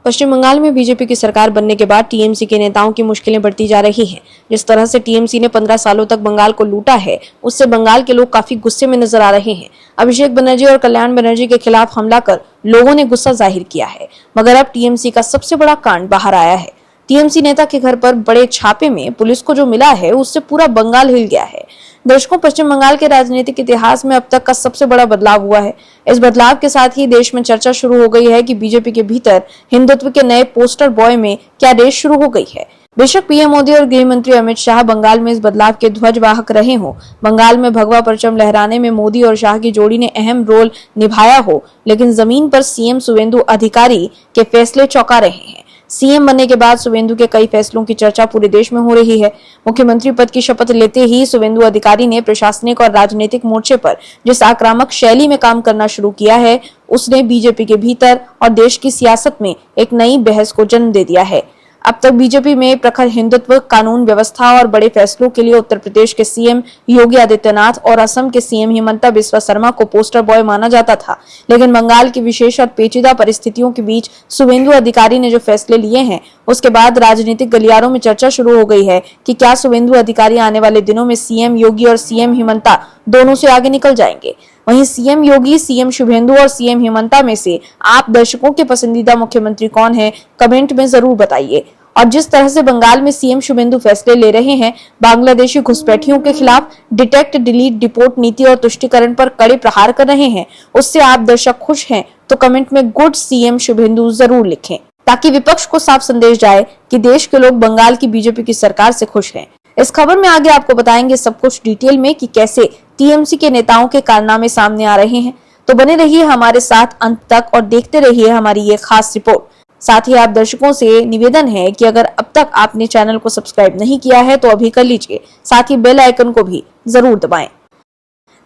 पश्चिम बंगाल में बीजेपी की सरकार बनने के बाद टीएमसी के नेताओं की मुश्किलें बढ़ती जा रही हैं। जिस तरह से टीएमसी ने 15 सालों तक बंगाल को लूटा है, उससे बंगाल के लोग काफी गुस्से में नजर आ रहे हैं। अभिषेक बनर्जी और कल्याण बनर्जी के खिलाफ हमला कर लोगों ने गुस्सा जाहिर किया है, मगर अब टीएमसी का सबसे बड़ा कांड बाहर आया है। टीएमसी नेता के घर पर बड़े छापे में पुलिस को जो मिला है, उससे पूरा बंगाल हिल गया है। दर्शकों, पश्चिम बंगाल के राजनीतिक इतिहास में अब तक का सबसे बड़ा बदलाव हुआ है। इस बदलाव के साथ ही देश में चर्चा शुरू हो गई है कि बीजेपी के भीतर हिंदुत्व के नए पोस्टर बॉय में क्या रेस शुरू हो गई है। बेशक पीएम मोदी और गृह मंत्री अमित शाह बंगाल में इस बदलाव के ध्वजवाहक रहे हों, बंगाल में भगवा परचम लहराने में मोदी और शाह की जोड़ी ने अहम रोल निभाया हो, लेकिन जमीन पर सीएम शुवेंदु अधिकारी के फैसले चौंका रहे हैं। सीएम बनने के बाद शुवेंदु के कई फैसलों की चर्चा पूरे देश में हो रही है। मुख्यमंत्री पद की शपथ लेते ही शुवेंदु अधिकारी ने प्रशासनिक और राजनीतिक मोर्चे पर जिस आक्रामक शैली में काम करना शुरू किया है, उसने बीजेपी के भीतर और देश की सियासत में एक नई बहस को जन्म दे दिया है। अब तक बीजेपी में प्रखर हिंदुत्व, कानून व्यवस्था और बड़े फैसलों के लिए उत्तर प्रदेश के सीएम योगी आदित्यनाथ और असम के सीएम हिमंता बिस्वा शर्मा को पोस्टर बॉय माना जाता था, लेकिन बंगाल की विशेष और पेचीदा परिस्थितियों के बीच शुवेंदु अधिकारी ने जो फैसले लिए हैं, उसके बाद राजनीतिक गलियारों में चर्चा शुरू हो गई है कि क्या शुवेंदु अधिकारी आने वाले दिनों में सीएम योगी और सीएम हिमंता दोनों से आगे निकल जाएंगे। वहीं सीएम योगी, सीएम शुभेंदु और सीएम हिमंता में से आप दर्शकों के पसंदीदा मुख्यमंत्री कौन है, कमेंट में जरूर बताइए। और जिस तरह से बंगाल में सीएम शुभेंदु फैसले ले रहे हैं, बांग्लादेशी घुसपैठियों के खिलाफ डिटेक्ट, डिलीट, डिपोर्ट नीति और तुष्टिकरण पर कड़े प्रहार कर रहे हैं, उससे आप दर्शक खुश हैं तो कमेंट में गुड सीएम शुभेंदु जरूर लिखें, ताकि विपक्ष को साफ संदेश जाए कि देश के लोग बंगाल की बीजेपी की सरकार से खुश हैं। इस खबर में आगे आपको बताएंगे सब कुछ डिटेल में कि कैसे टीएमसी के नेताओं के कारनामे सामने आ रहे हैं। तो बने रहिए हमारे साथ अंत तक और देखते रहिए हमारी ये खास रिपोर्ट। साथ ही आप दर्शकों से निवेदन है कि अगर अब तक आपने चैनल को सब्सक्राइब नहीं किया है तो अभी कर लीजिए, साथ ही बेल आइकन को भी जरूर दबाएं।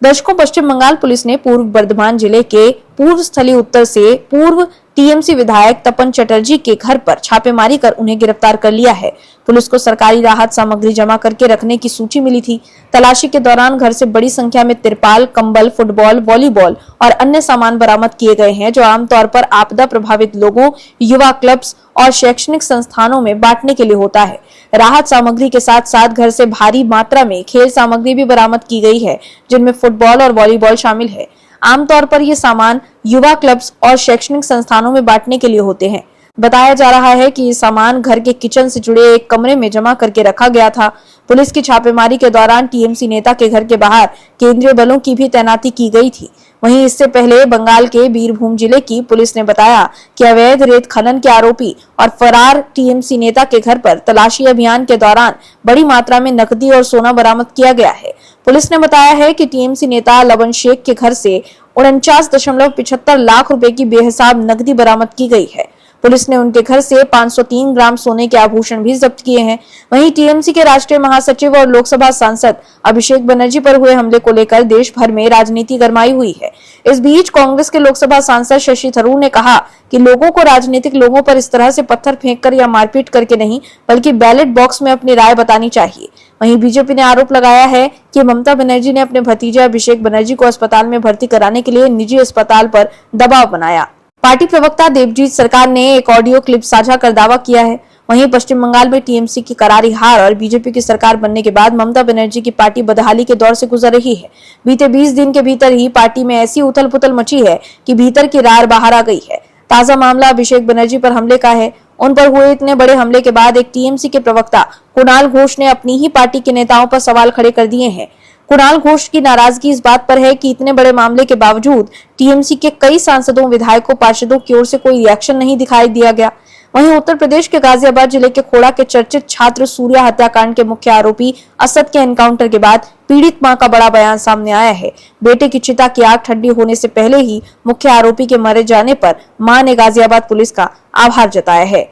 दर्शकों, पश्चिम बंगाल पुलिस ने पूर्व बर्धमान जिले के पूर्व स्थली उत्तर से पूर्व टीएमसी विधायक तपन चटर्जी के घर पर छापेमारी कर उन्हें गिरफ्तार कर लिया है। पुलिस को सरकारी राहत सामग्री जमा करके रखने की सूची मिली थी। तलाशी के दौरान घर से बड़ी संख्या में तिरपाल, कंबल, फुटबॉल, वॉलीबॉल और अन्य सामान बरामद किए गए हैं, जो आमतौर पर आपदा प्रभावित लोगों, युवा क्लब्स और शैक्षणिक संस्थानों में बांटने के लिए होता है। राहत सामग्री के साथ साथ घर से भारी मात्रा में खेल सामग्री भी बरामद की गई है, जिनमें फुटबॉल और वॉलीबॉल शामिल है। आमतौर पर ये सामान युवा क्लब्स और शैक्षणिक संस्थानों में बांटने के लिए होते हैं। बताया जा रहा है कि ये सामान घर के किचन से जुड़े एक कमरे में जमा करके रखा गया था। पुलिस की छापेमारी के दौरान टीएमसी नेता के घर के बाहर केंद्रीय बलों की भी तैनाती की गई थी। वहीं इससे पहले बंगाल के बीरभूम जिले की पुलिस ने बताया कि अवैध रेत खनन के आरोपी और फरार टीएमसी नेता के घर पर तलाशी अभियान के दौरान बड़ी मात्रा में नकदी और सोना बरामद किया गया है। पुलिस ने बताया है कि टीएमसी नेता लवन शेख के घर से 49.75 लाख रुपए की बेहिसाब नकदी बरामद की गई है। पुलिस ने उनके घर से 503 ग्राम सोने के आभूषण भी जब्त किए हैं। वहीं टीएमसी के राष्ट्रीय महासचिव और लोकसभा सांसद अभिषेक बनर्जी पर हुए हमले को लेकर देश भर में राजनीति गरमाई हुई है। इस बीच कांग्रेस के लोकसभा सांसद शशि थरूर ने कहा कि लोगों को राजनीतिक लोगों पर इस तरह से पत्थर फेंककर या मारपीट करके नहीं, बल्कि बैलेट बॉक्स में अपनी राय बतानी चाहिए। वहीं बीजेपी ने आरोप लगाया है कि ममता बनर्जी ने अपने भतीजे अभिषेक बनर्जी को अस्पताल में भर्ती कराने के लिए निजी अस्पताल पर दबाव बनाया। पार्टी प्रवक्ता देवजीत सरकार ने एक ऑडियो क्लिप साझा कर दावा किया है। वहीं पश्चिम बंगाल में टीएमसी की करारी हार और बीजेपी की सरकार बनने के बाद ममता बनर्जी की पार्टी बदहाली के दौर से गुजर रही है। बीते 20 दिन के भीतर ही पार्टी में ऐसी उथल पुथल मची है कि भीतर की रार बाहर आ गई है। ताजा मामला अभिषेक बनर्जी पर हमले का है। उन पर हुए इतने बड़े हमले के बाद एक टीएमसी के प्रवक्ता कुणाल घोष ने अपनी ही पार्टी के नेताओं पर सवाल खड़े कर दिए हैं। कुणाल घोष की नाराजगी इस बात पर है कि इतने बड़े मामले के बावजूद टीएमसी के कई सांसदों, विधायकों, पार्षदों की ओर से कोई रिएक्शन नहीं दिखाई दिया गया। वहीं उत्तर प्रदेश के गाजियाबाद जिले के खोड़ा के चर्चित छात्र सूर्या हत्याकांड के मुख्य आरोपी असद के एनकाउंटर के बाद पीड़ित मां का बड़ा बयान सामने आया है। बेटे की चिता की आग ठंडी होने से पहले ही मुख्य आरोपी के मारे जाने पर मां ने गाजियाबाद पुलिस का आभार जताया है।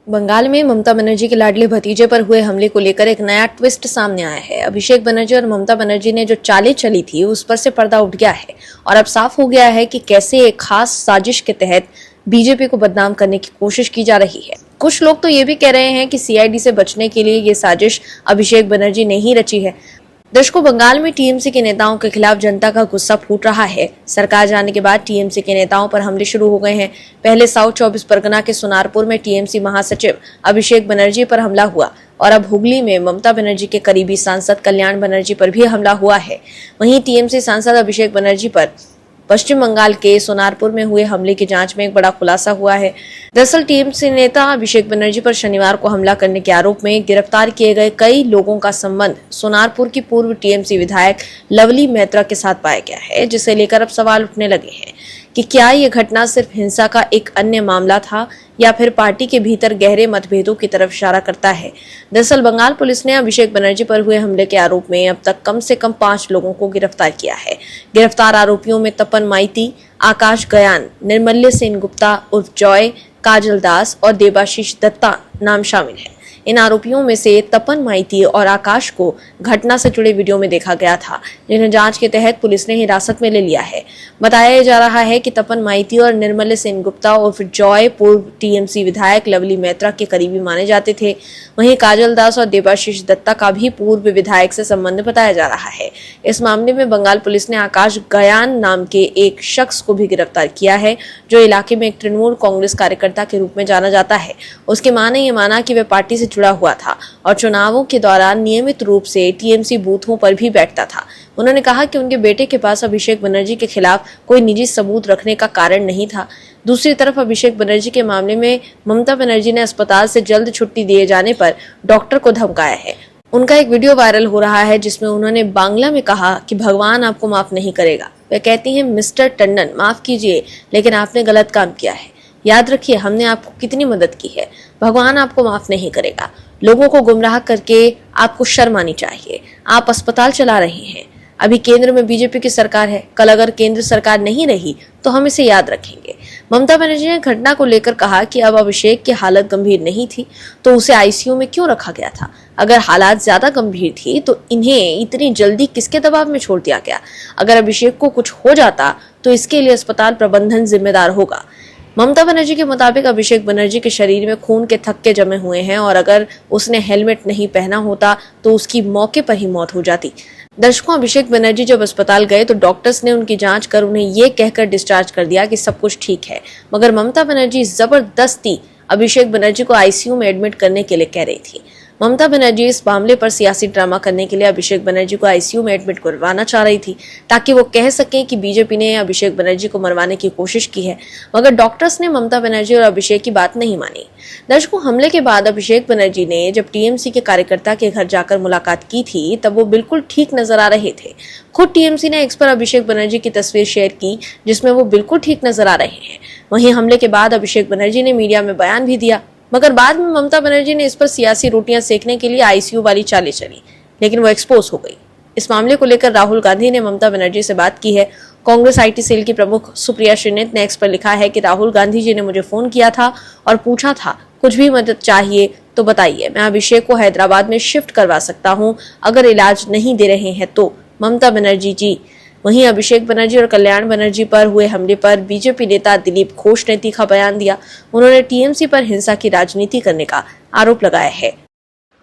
बंगाल में ममता बनर्जी के लाडले भतीजे पर हुए हमले को लेकर एक नया ट्विस्ट सामने आया है। अभिषेक बनर्जी और ममता बनर्जी ने जो चालें चली थी, उस पर से पर्दा उठ गया है और अब साफ हो गया है कि कैसे एक खास साजिश के तहत बीजेपी को बदनाम करने की कोशिश की जा रही है। कुछ लोग तो ये भी कह रहे हैं कि सीआईडी से बचने के लिए ये साजिश अभिषेक बनर्जी ने ही रची है। दर्शकों, बंगाल में टीएमसी के नेताओं के खिलाफ जनता का गुस्सा फूट रहा है। सरकार जाने के बाद टीएमसी के नेताओं पर हमले शुरू हो गए हैं। पहले साउथ 24 परगना के सोनारपुर में टीएमसी महासचिव अभिषेक बनर्जी पर हमला हुआ और अब हुगली में ममता बनर्जी के करीबी सांसद कल्याण बनर्जी पर भी हमला हुआ है। वहीं टीएमसी सांसद अभिषेक बनर्जी पर पश्चिम बंगाल के सोनारपुर में हुए हमले की जांच में एक बड़ा खुलासा हुआ है। दरअसल टीएमसी नेता अभिषेक बनर्जी पर शनिवार को हमला करने के आरोप में गिरफ्तार किए गए कई लोगों का संबंध सोनारपुर की पूर्व टीएमसी विधायक लवली मेहत्रा के साथ पाया गया है, जिसे लेकर अब सवाल उठने लगे हैं कि क्या ये घटना सिर्फ हिंसा का एक अन्य मामला था या फिर पार्टी के भीतर गहरे मतभेदों की तरफ इशारा करता है। दरअसल बंगाल पुलिस ने अभिषेक बनर्जी पर हुए हमले के आरोप में अब तक कम से कम 5 लोगों को गिरफ्तार किया है। गिरफ्तार आरोपियों में तपन माइती, आकाश गयान, निर्मल्य सेन गुप्ता उर्फ जॉय, काजल दास और देबाशीष दत्ता नाम शामिल है। इन आरोपियों में से तपन माइती और आकाश को घटना से जुड़े वीडियो में देखा गया था, जिन्हें जांच के तहत पुलिस ने हिरासत में ले लिया है। बताया जा रहा है कि तपन माइती और निर्मल्य सेन गुप्ता उर्फ जॉय पूर्व टीएमसी विधायक लवली मेहत्रा के करीबी माने जाते थे। वहीं काजल दास और देबाशीष दत्ता का भी पूर्व विधायक से संबंध बताया जा रहा है। इस मामले में बंगाल पुलिस ने आकाश गयान नाम के एक शख्स को भी गिरफ्तार किया है, जो इलाके में एक तृणमूल कांग्रेस कार्यकर्ता के रूप में जाना जाता है। उसकी मां ने यह माना कि वह पार्टी से जुड़ा हुआ था और चुनावों के दौरान नियमित रूप से टीएमसी बूथों पर भी बैठता था। उन्होंने कहा कि उनके बेटे के पास अभिषेक बनर्जी के खिलाफ कोई निजी सबूत रखने का कारण नहीं था। दूसरी तरफ अभिषेक बनर्जी के मामले में ममता बनर्जी ने अस्पताल से जल्द छुट्टी दिए जाने पर डॉक्टर को धमकाया है। उनका एक वीडियो वायरल हो रहा है जिसमें उन्होंने बांग्ला में कहा कि भगवान आपको माफ नहीं करेगा। वे कहती हैं, मिस्टर टंडन माफ कीजिए, लेकिन आपने गलत काम किया है। याद रखिए, हमने आपको कितनी मदद की है। भगवान आपको माफ नहीं करेगा। लोगों को गुमराह करके आपको शर्म आनी चाहिए। आप अस्पताल चला रहे हैं। अभी केंद्र में बीजेपी की सरकार है। कल अगर केंद्र सरकार नहीं रही तो हम इसे याद रखेंगे। ममता बनर्जी ने घटना को लेकर कहा कि अब अभिषेक की हालत गंभीर नहीं थी तो उसे आईसीयू में क्यों रखा गया था। अगर हालात ज्यादा गंभीर थी तो इन्हें इतनी जल्दी किसके दबाव में छोड़ दिया गया। अगर अभिषेक को कुछ हो जाता तो इसके लिए अस्पताल प्रबंधन जिम्मेदार होगा। ममता बनर्जी के मुताबिक अभिषेक बनर्जी के शरीर में खून के थक्के जमे हुए हैं और अगर उसने हेलमेट नहीं पहना होता तो उसकी मौके पर ही मौत हो जाती। दर्शकों, अभिषेक बनर्जी जब अस्पताल गए तो डॉक्टर्स ने उनकी जांच कर उन्हें ये कहकर डिस्चार्ज कर दिया कि सब कुछ ठीक है, मगर ममता बनर्जी जबरदस्ती अभिषेक बनर्जी को आईसीयू में एडमिट करने के लिए कह रही थी। ममता बनर्जी इस मामले पर सियासी ड्रामा करने के लिए अभिषेक बनर्जी को आईसीयू में एडमिट करवाना चाह रही थी, ताकि वो कह सकें कि बीजेपी ने अभिषेक बनर्जी को मरवाने की कोशिश की है, मगर डॉक्टर्स ने ममता बनर्जी और अभिषेक की बात नहीं मानी। दर्शकों, हमले के बाद अभिषेक बनर्जी ने जब टीएमसी के कार्यकर्ता के घर जाकर मुलाकात की थी तब वो बिल्कुल ठीक नजर आ रहे थे। खुद टीएमसी ने एक्स पर अभिषेक बनर्जी की तस्वीर शेयर की जिसमें वो बिल्कुल ठीक नजर आ रहे हैं। वहीं हमले के बाद अभिषेक बनर्जी ने मीडिया में बयान भी दिया, मगर बाद में ममता बनर्जी ने इस पर सियासी रोटियां सेकने के लिए आईसीयू वाली चालें चली, लेकिन वो एक्सपोज हो गई। इस मामले को लेकर राहुल गांधी ने ममता बनर्जी से बात की है। कांग्रेस आईटी सेल की प्रमुख सुप्रिया श्रीनेत ने एक्स पर लिखा है कि राहुल गांधी जी ने मुझे फोन किया था और पूछा था कुछ भी मदद चाहिए तो बताइए, मैं अभिषेक को हैदराबाद में शिफ्ट करवा सकता हूँ अगर इलाज नहीं दे रहे हैं तो। ममता बनर्जी जी। वहीं अभिषेक बनर्जी और कल्याण बनर्जी पर हुए हमले पर बीजेपी नेता दिलीप घोष ने तीखा बयान दिया। उन्होंने टीएमसी पर हिंसा की राजनीति करने का आरोप लगाया है।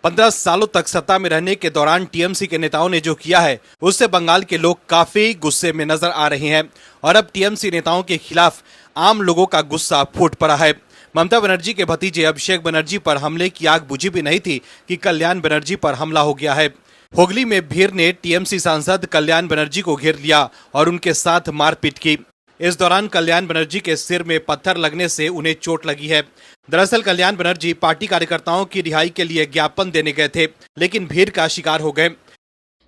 15 सालों तक सत्ता में रहने के दौरान टीएमसी के नेताओं ने जो किया है उससे बंगाल के लोग काफी गुस्से में नजर आ रहे हैं और अब टीएमसी नेताओं के खिलाफ आम लोगों का गुस्सा फूट पड़ा है। ममता बनर्जी के भतीजे अभिषेक बनर्जी पर हमले की आग बुझी भी नहीं थी कि कल्याण बनर्जी पर हमला हो गया है। हुगली में भीड़ ने टीएमसी सांसद कल्याण बनर्जी को घेर लिया और उनके साथ मारपीट की। इस दौरान कल्याण बनर्जी के सिर में पत्थर लगने से उन्हें चोट लगी है। दरअसल कल्याण बनर्जी पार्टी कार्यकर्ताओं की रिहाई के लिए ज्ञापन देने गए थे, लेकिन भीड़ का शिकार हो गए।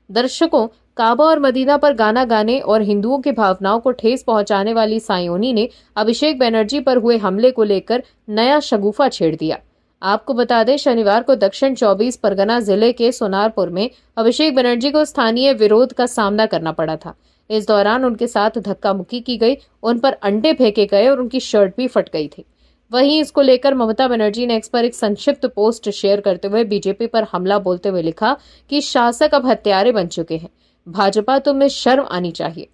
दर्शकों, काबा और मदीना पर गाना गाने और हिंदुओं की भावनाओं को ठेस पहुंचाने वाली सायोनी ने अभिषेक बनर्जी पर हुए हमले को लेकर नया शगुफा छेड़ दिया। आपको बता दें, शनिवार को दक्षिण 24 परगना जिले के सोनारपुर में अभिषेक बनर्जी को स्थानीय विरोध का सामना करना पड़ा था। इस दौरान उनके साथ धक्का मुक्की की गई, उन पर अंडे फेंके गए और उनकी शर्ट भी फट गई थी। वहीं इसको लेकर ममता बनर्जी ने एक्स पर एक संक्षिप्त पोस्ट शेयर करते हुए बीजेपी पर हमला बोलते हुए लिखा कि शासक अब हत्यारे बन चुके हैं, भाजपा तुम्हें शर्म आनी चाहिए।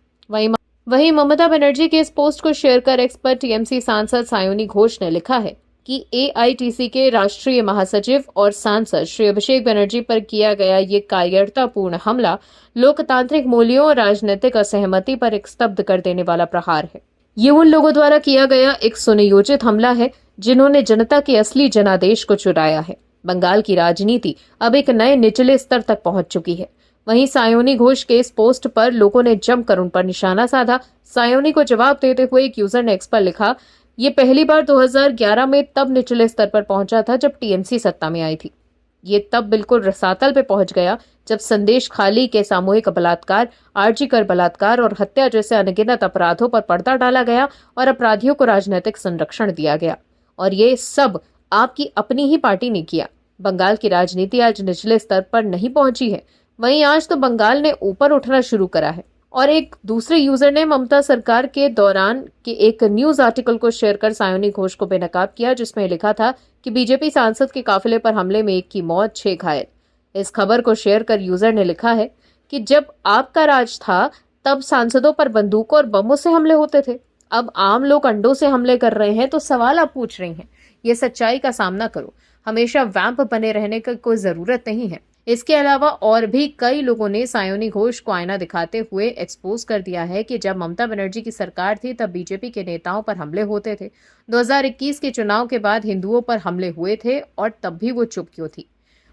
वहीं ममता बनर्जी के इस पोस्ट को शेयर कर एक्स पर टीएमसी सांसद सायोनी घोष ने लिखा है, कि एआईटीसी के राष्ट्रीय महासचिव और सांसद श्री अभिषेक बनर्जी पर किया गया ये कायरतापूर्ण हमला लोकतांत्रिक मूल्यों और राजनीतिक असहमति पर एक स्तब्ध कर देने वाला प्रहार है। ये उन लोगों द्वारा किया गया एक सुनियोजित हमला है जिन्होंने जनता के असली जनादेश को चुराया है। बंगाल की राजनीति अब एक नए निचले स्तर तक पहुंच चुकी है। वहीं सायोनी घोष के इस पोस्ट पर लोगों ने जमकर उन पर निशाना साधा। सायोनी को जवाब देते हुए एक यूजर ने एक्स पर लिखा, ये पहली बार 2011 में तब निचले स्तर पर पहुंचा था जब टीएमसी सत्ता में आई थी। ये तब बिल्कुल रसातल पे पहुंच गया जब संदेश खाली के सामूहिक बलात्कार, आरजीकर बलात्कार और हत्या जैसे अनगिनत अपराधों पर पर्दा डाला गया और अपराधियों को राजनीतिक संरक्षण दिया गया। और ये सब आपकी अपनी ही पार्टी ने किया। बंगाल की राजनीति आज निचले स्तर पर नहीं पहुंची है, वहीं आज तो बंगाल ने ऊपर उठना शुरू करा है। और एक दूसरे यूजर ने ममता सरकार के दौरान के एक न्यूज आर्टिकल को शेयर कर सायोनी घोष को बेनकाब किया, जिसमें लिखा था कि बीजेपी सांसद के काफिले पर हमले में 1 की मौत, 6 घायल। इस खबर को शेयर कर यूजर ने लिखा है कि जब आपका राज था तब सांसदों पर बंदूकों और बमों से हमले होते थे, अब आम लोग अंडों से हमले कर रहे हैं, तो सवाल आप पूछ रही हैं। ये सच्चाई का सामना करो, हमेशा वैम्प बने रहने की कोई जरूरत नहीं है। इसके अलावा और भी कई लोगों ने सायोनी घोष को आईना दिखाते हुए एक्सपोज कर दिया है कि जब ममता बनर्जी की सरकार थी तब बीजेपी के नेताओं पर हमले होते थे। 2021 के चुनाव के बाद हिंदुओं पर हमले हुए थे और तब भी वो चुप क्यों थी।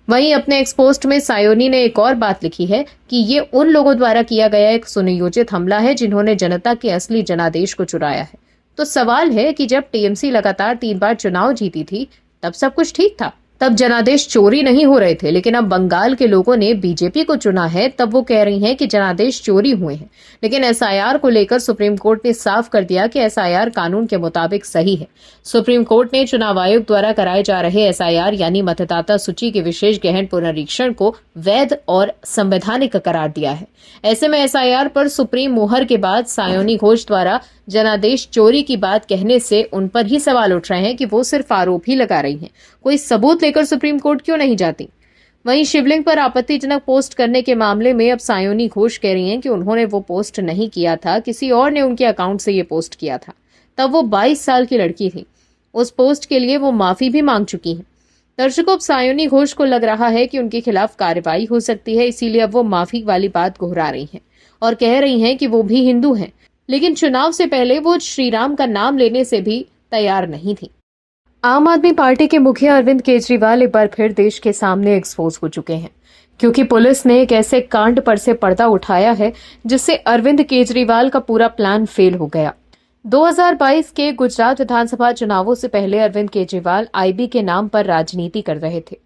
वहीं अपने एक्सपोस्ट में सायोनी ने एक और बात लिखी है कि ये उन लोगों द्वारा किया गया एक सुनियोजित हमला है जिन्होंने जनता के असली जनादेश को चुराया है। तो सवाल है कि जब टीएमसी लगातार 3 बार चुनाव जीती थी तब सब कुछ ठीक था, तब जनादेश चोरी नहीं हो रहे थे, लेकिन अब बंगाल के लोगों ने बीजेपी को चुना है तब वो कह रही हैं कि जनादेश चोरी हुए हैं। लेकिन एसआईआर को लेकर सुप्रीम कोर्ट ने साफ कर दिया कि एसआईआर कानून के मुताबिक सही है। सुप्रीम कोर्ट ने चुनाव आयोग द्वारा कराए जा रहे एसआईआर यानी मतदाता सूची के विशेष गहन पुनरीक्षण को वैध और संवैधानिक करार दिया है। ऐसे में एसआईआर पर सुप्रीम मोहर के बाद सायोनी घोष द्वारा जनादेश चोरी की बात कहने से उन पर ही सवाल उठ रहे हैं कि वो सिर्फ आरोप ही लगा रही हैं, कोई सबूत लेकर सुप्रीम कोर्ट क्यों नहीं जाती। वहीं शिवलिंग पर आपत्तिजनक पोस्ट करने के मामले में अब सायोनी घोष कह रही हैं कि उन्होंने वो पोस्ट नहीं किया था, किसी और ने उनके अकाउंट से ये पोस्ट किया था। तब वो 22 साल की लड़की थी। उस पोस्ट के लिए वो माफी भी मांग चुकी हैं। दर्शकों, अब सायोनी घोष को लग रहा है कि उनके खिलाफ कार्रवाई हो सकती है, इसीलिए अब वो माफी वाली बात दोहरा रही हैं और कह रही हैं कि वो भी हिंदू हैं, लेकिन चुनाव से पहले वो श्री राम का नाम लेने से भी तैयार नहीं थी। आम आदमी पार्टी के मुखिया अरविंद केजरीवाल एक बार फिर देश के सामने एक्सपोज हो चुके हैं, क्योंकि पुलिस ने एक ऐसे कांड पर से पर्दा उठाया है जिससे अरविंद केजरीवाल का पूरा प्लान फेल हो गया। 2022 के गुजरात विधानसभा चुनावों से पहले अरविंद केजरीवाल आईबी के नाम पर राजनीति कर रहे थे।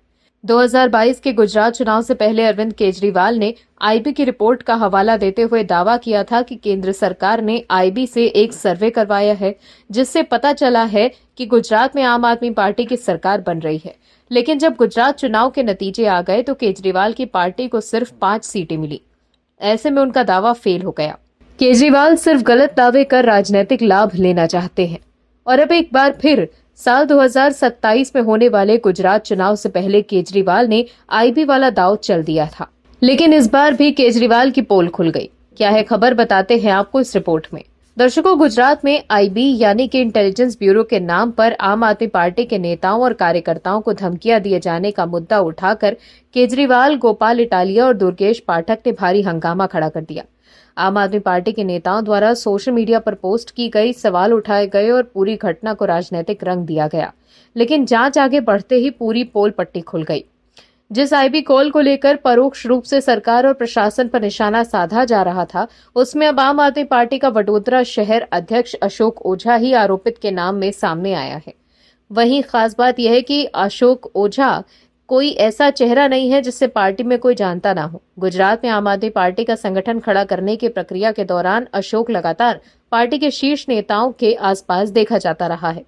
2022 के गुजरात चुनाव से पहले अरविंद केजरीवाल ने आईबी की रिपोर्ट का हवाला देते हुए दावा किया था कि केंद्र सरकार ने आईबी से एक सर्वे करवाया है जिससे पता चला है कि गुजरात में आम आदमी पार्टी की सरकार बन रही है। लेकिन जब गुजरात चुनाव के नतीजे आ गए तो केजरीवाल की पार्टी को सिर्फ 5 सीटें मिली। ऐसे में उनका दावा फेल हो गया। केजरीवाल सिर्फ गलत दावे कर राजनीतिक लाभ लेना चाहते हैं और अब एक बार फिर साल 2027 में होने वाले गुजरात चुनाव से पहले केजरीवाल ने आईबी वाला दांव चल दिया था। लेकिन इस बार भी केजरीवाल की पोल खुल गई। क्या है खबर, बताते हैं आपको इस रिपोर्ट में। दर्शकों, गुजरात में आईबी यानी कि इंटेलिजेंस ब्यूरो के नाम पर आम आदमी पार्टी के नेताओं और कार्यकर्ताओं को धमकियां दिए जाने का मुद्दा उठाकर केजरीवाल, गोपाल इटालिया और दुर्गेश पाठक ने भारी हंगामा खड़ा कर दिया। आम आदमी पार्टी के नेताओं द्वारा सोशल मीडिया पर पोस्ट की गई, सवाल उठाए गए और पूरी घटना को राजनीतिक रंग दिया गया। लेकिन जांच आगे बढ़ते ही पूरी पोल पट्टी खुल गई। जिस आईबी कॉल को लेकर परोक्ष रूप से सरकार और प्रशासन पर निशाना साधा जा रहा था, उसमें अब आम आदमी पार्टी का वडोदरा शहर अध्यक्ष अशोक ओझा ही आरोपित के नाम में सामने आया है। वहीं खास बात यह है कि अशोक ओझा कोई ऐसा चेहरा नहीं है जिससे पार्टी में कोई जानता ना हो। गुजरात में आम आदमी पार्टी का संगठन खड़ा करने की प्रक्रिया के दौरान अशोक लगातार पार्टी के शीर्ष नेताओं के आसपास देखा जाता रहा है।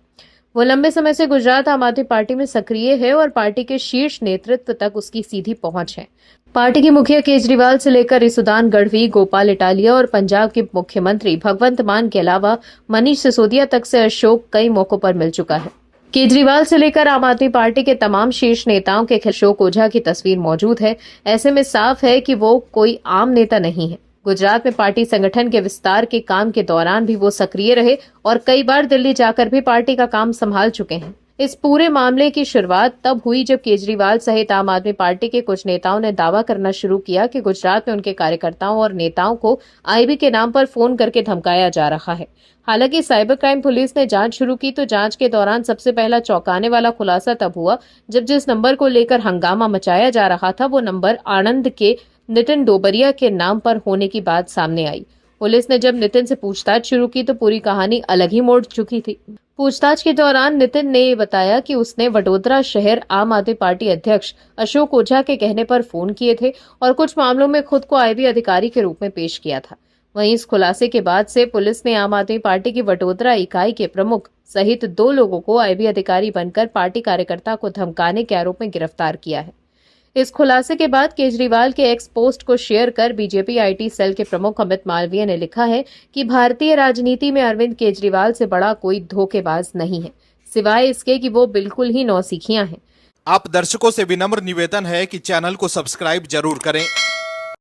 वो लंबे समय से गुजरात आम आदमी पार्टी में सक्रिय है और पार्टी के शीर्ष नेतृत्व तक उसकी सीधी पहुंच है। पार्टी के मुखिया केजरीवाल से लेकर रिसुदान गढ़वी, गोपाल इटालिया और पंजाब के मुख्यमंत्री भगवंत मान के अलावा मनीष सिसोदिया तक से अशोक कई मौकों पर मिल चुका है। केजरीवाल से लेकर आम आदमी पार्टी के तमाम शीर्ष नेताओं के अशोक ओझा की तस्वीर मौजूद है। ऐसे में साफ है कि वो कोई आम नेता नहीं है। गुजरात में पार्टी संगठन के विस्तार के काम के दौरान भी वो सक्रिय रहे और कई बार दिल्ली जाकर भी पार्टी का काम संभाल चुके हैं। इस पूरे मामले की शुरुआत तब हुई जब केजरीवाल सहित आम आदमी पार्टी के कुछ नेताओं ने दावा करना शुरू किया कि गुजरात में उनके कार्यकर्ताओं और नेताओं को आईबी के नाम पर फोन करके धमकाया जा रहा है। हालांकि साइबर क्राइम पुलिस ने जांच शुरू की तो जांच के दौरान सबसे पहला चौंकाने वाला खुलासा तब हुआ जब जिस नंबर को लेकर हंगामा मचाया जा रहा था वो नंबर आणंद के नितिन डोबरिया के नाम पर होने की बात सामने आई। पुलिस ने जब नितिन से पूछताछ शुरू की तो पूरी कहानी अलग ही मोड़ चुकी थी। पूछताछ के दौरान नितिन ने ये बताया कि उसने वडोदरा शहर आम आदमी पार्टी अध्यक्ष अशोक ओझा के कहने पर फोन किए थे और कुछ मामलों में खुद को आईबी अधिकारी के रूप में पेश किया था। वहीं इस खुलासे के बाद से पुलिस ने आम आदमी पार्टी की वडोदरा इकाई के प्रमुख सहित 2 लोगों को आईबी अधिकारी बनकर पार्टी कार्यकर्ता को धमकाने के आरोप में गिरफ्तार किया है। इस खुलासे के बाद केजरीवाल के एक्स पोस्ट को शेयर कर बीजेपी आईटी सेल के प्रमुख अमित मालवीय ने लिखा है कि भारतीय राजनीति में अरविंद केजरीवाल से बड़ा कोई धोखेबाज नहीं है, सिवाय इसके कि वो बिल्कुल ही नौसिखियां हैं। आप दर्शकों से विनम्र निवेदन है कि चैनल को सब्सक्राइब जरूर करें